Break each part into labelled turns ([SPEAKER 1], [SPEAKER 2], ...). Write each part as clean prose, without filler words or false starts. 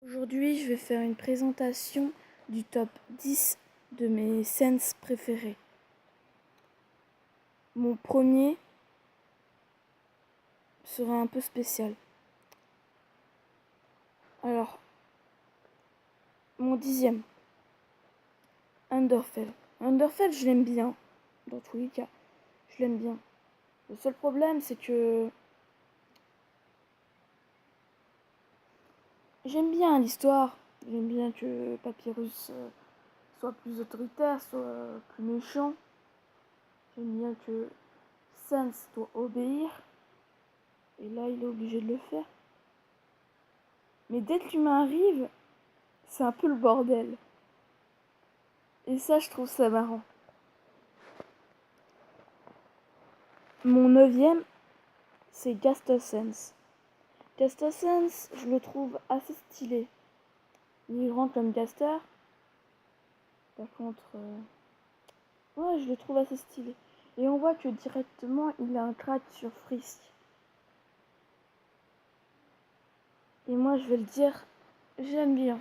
[SPEAKER 1] Aujourd'hui, je vais faire une présentation du top 10 de mes scents préférés. Mon premier sera un peu spécial. Alors, mon dixième, Underfell. Underfell, je l'aime bien, dans tous les cas. Je l'aime bien. Le seul problème, c'est que j'aime bien l'histoire. J'aime bien que Papyrus soit plus autoritaire, soit plus méchant. J'aime bien que Sans doit obéir. Et là, il est obligé de le faire. Mais dès que l'humain arrive, c'est un peu le bordel. Et ça, je trouve ça marrant. Mon neuvième, c'est Gastosens. Gastosens, je le trouve assez stylé. Il est grand comme Gaster. Par contre, ouais, je le trouve assez stylé. Et on voit que directement, il a un crack sur Frisk. Et moi, je vais le dire, j'aime bien.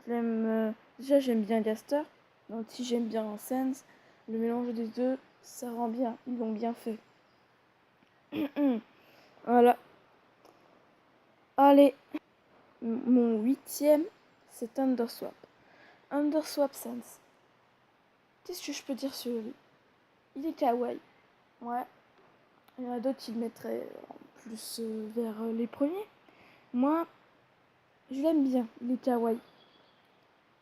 [SPEAKER 1] Déjà, j'aime bien Gaster. Donc, si j'aime bien Sans, le mélange des deux, ça rend bien. Ils l'ont bien fait. Voilà. Allez. Mon huitième, c'est Underswap. Underswap Sense. Qu'est-ce que je peux dire sur lui? Il est kawaii. Ouais. Il y en a d'autres qui le mettraient plus vers les premiers. Moi, je l'aime bien. Il est kawaii.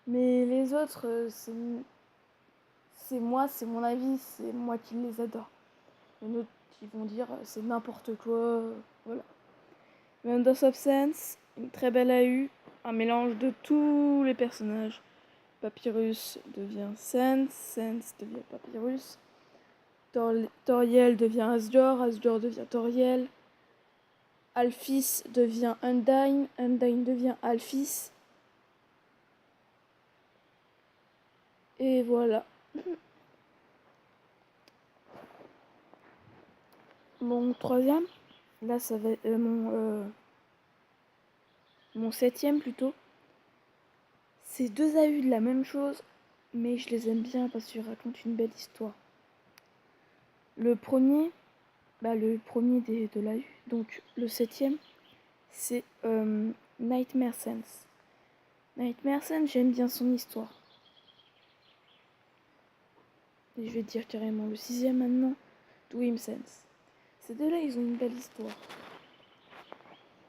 [SPEAKER 1] Mais les autres, c'est moi, c'est mon avis, c'est moi qui les adore. Il y en a d'autres qui vont dire c'est n'importe quoi. Voilà. Mais Underswap Sense, une très belle AU. Un mélange de tous les personnages. Papyrus devient Sans, Sans devient Papyrus, Toriel devient Asgore, Asgore devient Toriel, Alphys devient Undyne, Undyne devient Alphys. Et voilà. Mon troisième, là ça va être mon septième plutôt. C'est deux AU de la même chose, mais je les aime bien parce qu'ils racontent une belle histoire. Le premier, de l'AU, donc le septième, c'est Nightmare Sense. Nightmare Sense, j'aime bien son histoire. Et je vais dire carrément le sixième maintenant, Dream Sense. Ces deux-là, ils ont une belle histoire.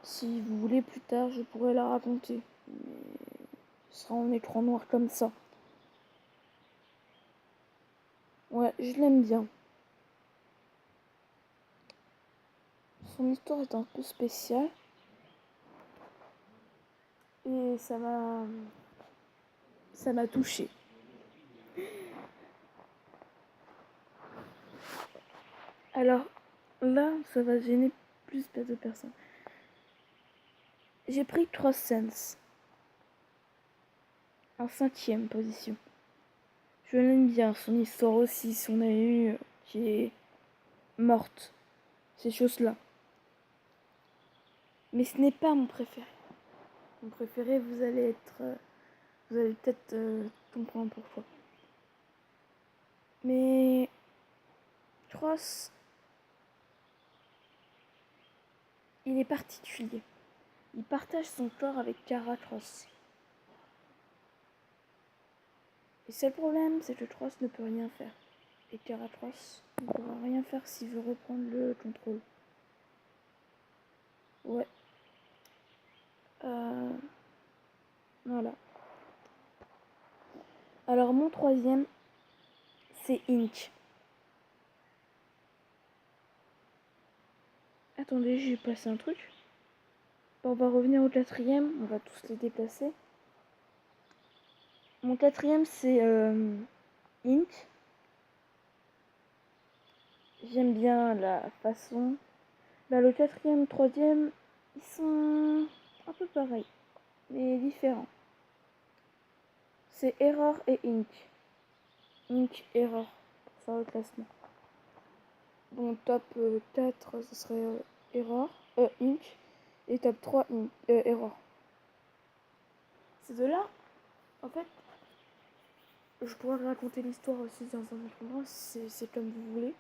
[SPEAKER 1] Si vous voulez, plus tard, je pourrais la raconter. Mais ce sera en écran noir comme ça. Ouais, je l'aime bien. Son histoire est un peu spéciale. Et ça m'a touchée. Alors, là, ça va gêner plus de personnes. J'ai pris Cross Sense. En cinquième position. Je l'aime bien, son histoire aussi, son AU qui est morte. Ces choses-là. Mais ce n'est pas mon préféré. Mon préféré, vous allez peut-être comprendre pourquoi. Mais Cross, il est particulier. Il partage son corps avec Kara Cross. Et seul problème, c'est que Cross ne peut rien faire. Et Kara Cross ne pourra rien faire s'il veut reprendre le contrôle. Ouais. Voilà. Alors mon troisième, c'est Ink. Attendez, j'ai passé un truc. Bon, on va revenir au quatrième, on va tous les déplacer. Mon quatrième, c'est Ink. J'aime bien la façon. Bah, le quatrième, troisième, ils sont un peu pareils, mais différents. C'est Error et Ink. Ink, Error, pour faire le classement. Bon, top 4, ce serait Error, Ink. Et top 3, Error. Ces deux-là, en fait, je pourrais raconter l'histoire aussi dans un autre endroit, c'est comme vous voulez.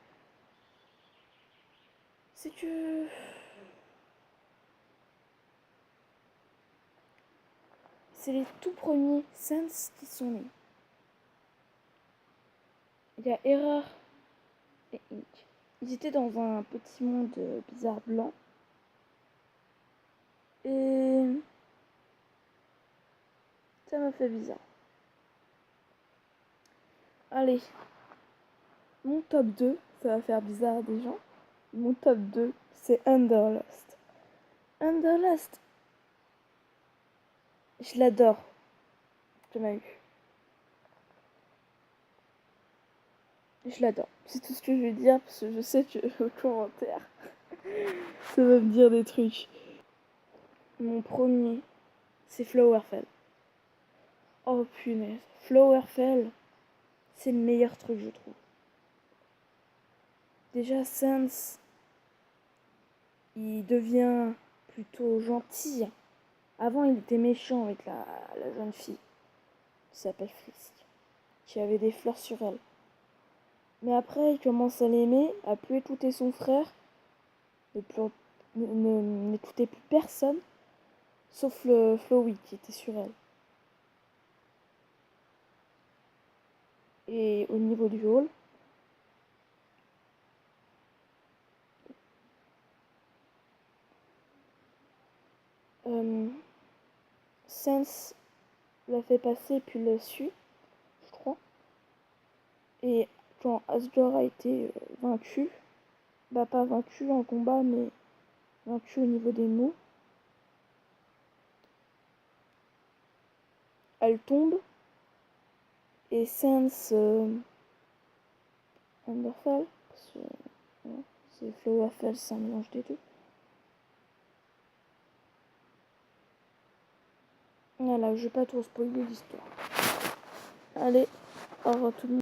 [SPEAKER 1] C'est que... c'est les tout premiers Sans qui sont nés. Il y a Erreur et Inc. Ils étaient dans un petit monde bizarre blanc. Et ça m'a fait bizarre. Allez, mon top 2, ça va faire bizarre des gens. Mon top 2, c'est Underlust. Underlust, je l'adore. Je m'as eu. Je l'adore. C'est tout ce que je vais dire parce que je sais que aux commentaires, ça va me dire des trucs. Mon premier, c'est Flowerfell. Oh punaise, Flowerfell, c'est le meilleur truc je trouve. Déjà Sans, il devient plutôt gentil. Avant il était méchant avec la jeune fille qui s'appelle Frisk, qui avait des fleurs sur elle. Mais après il commence à l'aimer, à plus écouter son frère, n'écouter plus personne, sauf le Flowey qui était sur elle. Et au niveau du hall, Sans l'a fait passer puis l'a su, je crois. Et quand Asgore a été vaincu, bah pas vaincu en combat, mais vaincu au niveau des mots, elle tombe et Sans Underfell, parce que c'est Flowerfell, c'est un mélange des deux. Voilà, je vais pas trop spoiler l'histoire. Allez, au revoir tout le monde.